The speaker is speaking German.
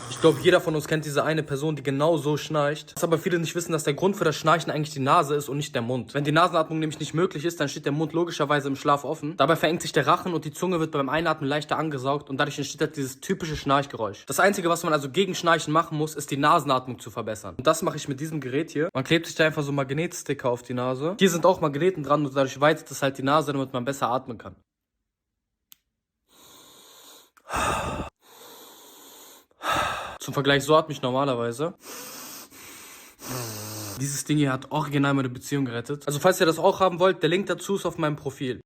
Ich glaube, jeder von uns kennt diese eine Person, die genau so schnarcht. Was aber viele nicht wissen, dass der Grund für das Schnarchen eigentlich die Nase ist und nicht der Mund. Wenn die Nasenatmung nämlich nicht möglich ist, dann steht der Mund logischerweise im Schlaf offen. Dabei verengt sich der Rachen und die Zunge wird beim Einatmen leichter angesaugt und dadurch entsteht halt dieses typische Schnarchgeräusch. Das Einzige, was man also gegen Schnarchen machen muss, ist die Nasenatmung zu verbessern. Und das mache ich mit diesem Gerät hier. Man klebt sich da einfach so Magnetsticker auf die Nase. Hier sind auch Magneten dran und dadurch weitet es halt die Nase, damit man besser atmen kann. Zum Vergleich, so atme ich normalerweise. Dieses Ding hier hat original meine Beziehung gerettet. Also falls ihr das auch haben wollt, der Link dazu ist auf meinem Profil.